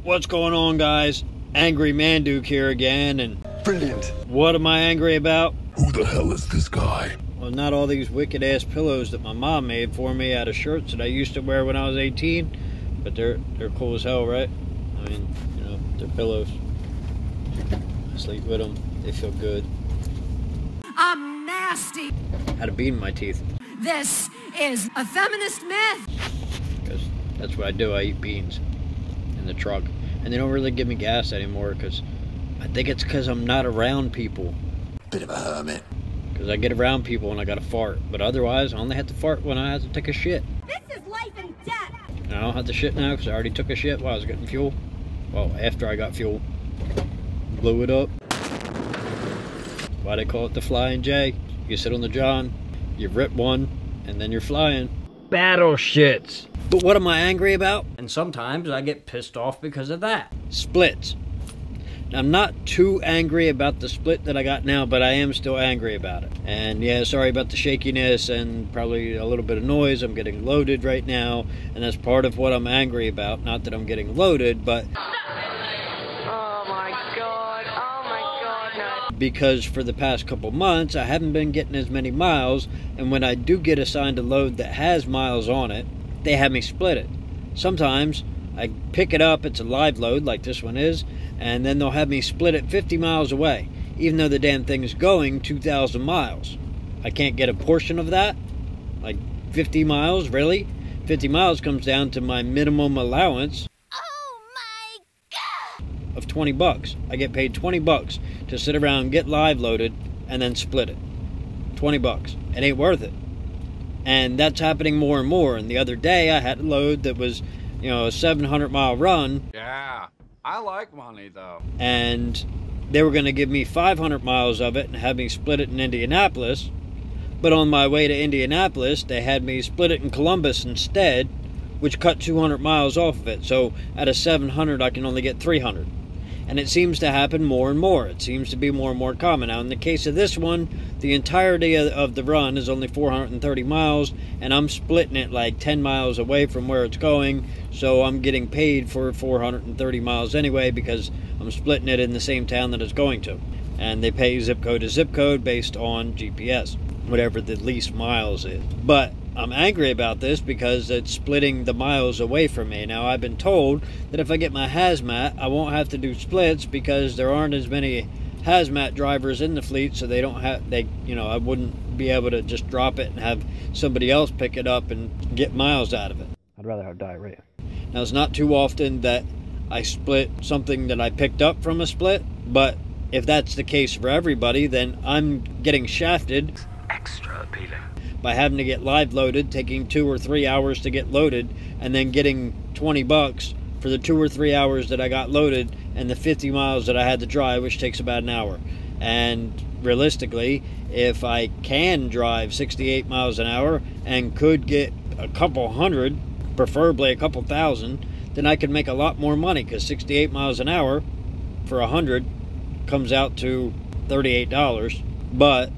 What's going on, guys? Angry Manduke here again, and brilliant. What am I angry about? Who the hell is this guy? Well, not all these wicked ass pillows that my mom made for me out of shirts that I used to wear when I was 18, but they're cool as hell, right? I mean, you know, they're pillows. I sleep with them. They feel good. I'm nasty. Had a bean in my teeth. This is a feminist myth. Because that's what I do. I eat beans in the truck. And they don't really give me gas anymore because I think it's because I'm not around people. Bit of a hermit. Because I get around people and I gotta fart. But otherwise, I only have to fart when I have to take a shit. This is life and death. And I don't have to shit now because I already took a shit while I was getting fuel. Well, after I got fuel. Blew it up. Why they call it the Flying J? You sit on the John, you rip one, and then you're flying. Battle shits. But what am I angry about? And sometimes I get pissed off because of that. Splits. Now, I'm not too angry about the split that I got now, but I am still angry about it. And yeah, sorry about the shakiness and probably a little bit of noise. I'm getting loaded right now, and that's part of what I'm angry about. Not that I'm getting loaded, but because for the past couple months I haven't been getting as many miles, and when I do get assigned a load that has miles on it, they have me split it. Sometimes I pick it up, it's a live load like this one is, and then they'll have me split it 50 miles away, even though the damn thing is going 2,000 miles. I can't get a portion of that? Like 50 miles, really? 50 miles comes down to my minimum allowance of 20 bucks. I get paid 20 bucks to sit around, get live loaded, and then split it. 20 bucks. It ain't worth it. And that's happening more and more. And the other day I had a load that was, you know, a 700-mile run. Yeah, I like money though. And they were going to give me 500 miles of it and have me split it in Indianapolis. But on my way to Indianapolis, they had me split it in Columbus instead, which cut 200 miles off of it. So out of 700, I can only get 300. And it seems to happen more and more. It seems to be more and more common. Now, in the case of this one, the entirety of the run is only 430 miles, and I'm splitting it like 10 miles away from where it's going, so I'm getting paid for 430 miles anyway because I'm splitting it in the same town that it's going to. And they pay zip code to zip code based on GPS, whatever the least miles is. But I'm angry about this because it's splitting the miles away from me. Now, I've been told that if I get my hazmat, I won't have to do splits because there aren't as many hazmat drivers in the fleet, so they don't have, I wouldn't be able to just drop it and have somebody else pick it up and get miles out of it. I'd rather have diarrhea. Now, it's not too often that I split something that I picked up from a split, but if that's the case for everybody, then I'm getting shafted. Extra appealing. By having to get live loaded, taking 2 or 3 hours to get loaded, and then getting 20 bucks for the 2 or 3 hours that I got loaded and the 50 miles that I had to drive, which takes about an hour. And realistically, if I can drive 68 miles an hour and could get a couple hundred, preferably a couple thousand, then I could make a lot more money, because 68 miles an hour for 100 comes out to $38, but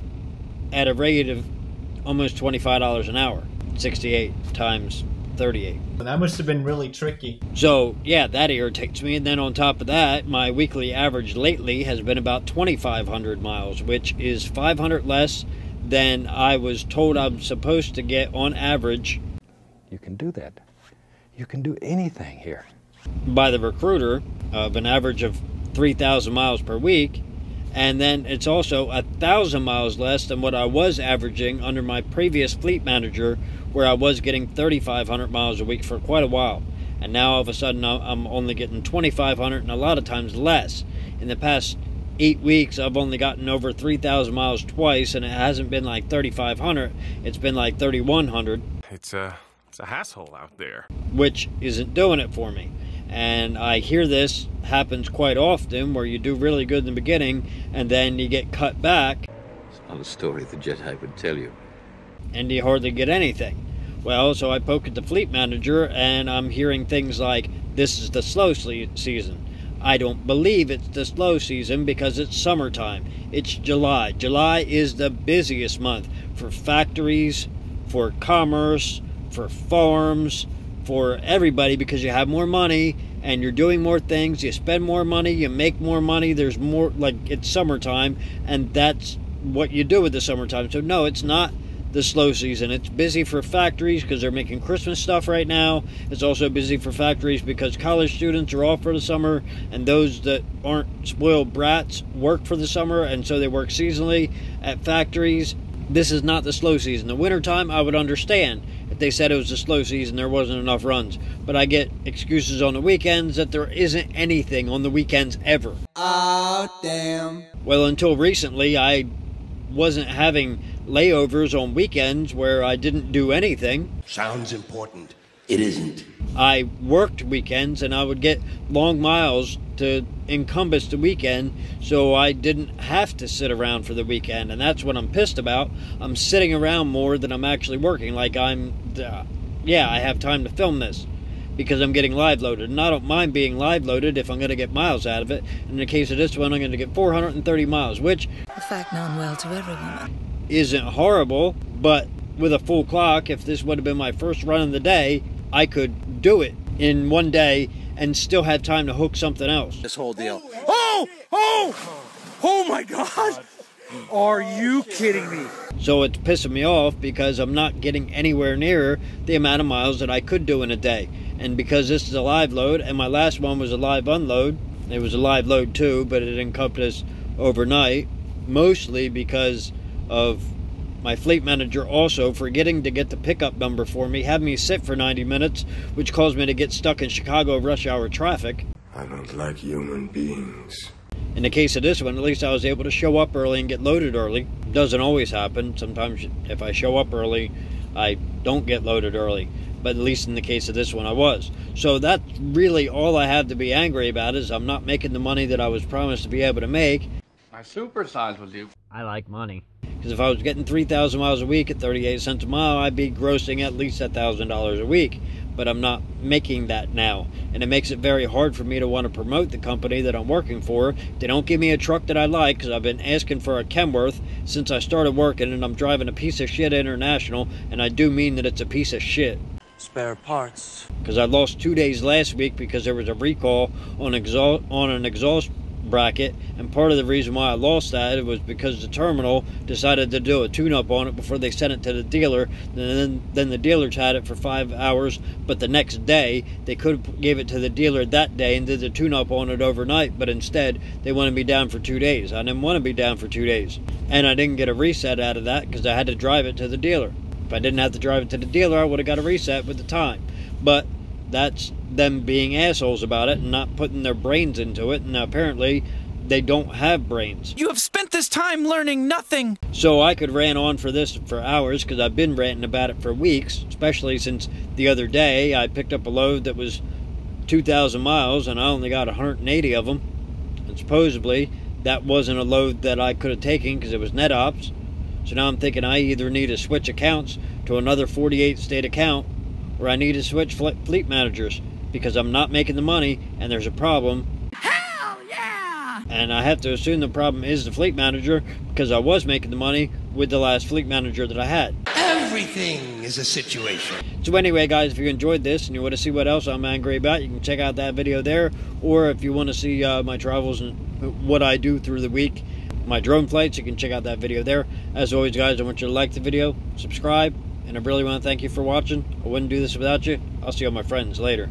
at a rate of almost $25 an hour. 68 times 38. That must have been really tricky. So, yeah, that irritates me. And then on top of that, my weekly average lately has been about 2,500 miles, which is 500 less than I was told I'm supposed to get on average. You can do that. You can do anything here. By the recruiter, of an average of 3,000 miles per week. And then it's also 1,000 miles less than what I was averaging under my previous fleet manager, where I was getting 3,500 miles a week for quite a while. And now all of a sudden I'm only getting 2,500, and a lot of times less. In the past 8 weeks, I've only gotten over 3,000 miles twice, and it hasn't been like 3,500. It's been like 3,100. It's a hassle out there. Which isn't doing it for me. And I hear this happens quite often, where you do really good in the beginning and then you get cut back. It's not a story the Jedi would tell you. And you hardly get anything. Well, so I poke at the fleet manager and I'm hearing things like, this is the slow season. I don't believe it's the slow season because it's summertime. It's July. July is the busiest month for factories, for commerce, for farms, for everybody, because you have more money and you're doing more things, you spend more money, you make more money, there's more, like, it's summertime, and that's what you do with the summertime. So no, it's not the slow season. It's busy for factories because they're making Christmas stuff right now. It's also busy for factories because college students are off for the summer, and those that aren't spoiled brats work for the summer, and so they work seasonally at factories. This is not the slow season. The wintertime, I would understand if they said it was the slow season, there wasn't enough runs. But I get excuses on the weekends that there isn't anything on the weekends ever. Oh, damn. Well, until recently, I wasn't having layovers on weekends where I didn't do anything. Sounds important. It isn't. I worked weekends, and I would get long miles to encompass the weekend, so I didn't have to sit around for the weekend, and that's what I'm pissed about. I'm sitting around more than I'm actually working. Like, yeah, I have time to film this because I'm getting live loaded, and I don't mind being live loaded if I'm going to get miles out of it. In the case of this one, I'm going to get 430 miles, which, a fact known well to every woman, isn't horrible, but with a full clock, if this would have been my first run of the day, I could do it in one day and still have time to hook something else. This whole deal. Oh my God! Are you kidding me? So it's pissing me off because I'm not getting anywhere near the amount of miles that I could do in a day. And because this is a live load, and my last one was a live unload, it was a live load too, but it encompassed overnight, mostly because of my fleet manager also forgetting to get the pickup number for me, had me sit for 90 minutes, which caused me to get stuck in Chicago rush hour traffic. I don't like human beings. In the case of this one, at least I was able to show up early and get loaded early. Doesn't always happen. Sometimes if I show up early, I don't get loaded early. But at least in the case of this one, I was. So that's really all I have to be angry about, is I'm not making the money that I was promised to be able to make. I supersize with you. I like money. Because if I was getting 3,000 miles a week at 38 cents a mile, I'd be grossing at least $1,000 a week. But I'm not making that now. And it makes it very hard for me to want to promote the company that I'm working for. They don't give me a truck that I like, because I've been asking for a Kenworth since I started working, and I'm driving a piece of shit International, and I do mean that it's a piece of shit. Spare parts. Because I lost 2 days last week because there was a recall on an exhaust bracket, and part of the reason why I lost that was because the terminal decided to do a tune-up on it before they sent it to the dealer. Then the dealers had it for 5 hours, but the next day they could have gave it to the dealer that day and did the tune-up on it overnight, but instead they wanted me down for 2 days. I didn't want to be down for 2 days, and I didn't get a reset out of that because I had to drive it to the dealer. If I didn't have to drive it to the dealer, I would have got a reset with the time. But that's them being assholes about it and not putting their brains into it, and apparently they don't have brains. You have spent this time learning nothing. So I could rant on for this for hours, because I've been ranting about it for weeks, especially since the other day I picked up a load that was 2,000 miles and I only got 180 of them, and supposedly that wasn't a load that I could have taken because it was net ops. So now I'm thinking I either need to switch accounts to another 48 state account, or I need to switch fleet managers because I'm not making the money and there's a problem. Hell yeah! And I have to assume the problem is the fleet manager, because I was making the money with the last fleet manager that I had. Everything is a situation. So anyway, guys, if you enjoyed this and you want to see what else I'm angry about, you can check out that video there. Or if you want to see my travels and what I do through the week, my drone flights, you can check out that video there. As always, guys, I want you to like the video, subscribe, and I really want to thank you for watching. I wouldn't do this without you. I'll see all my friends later.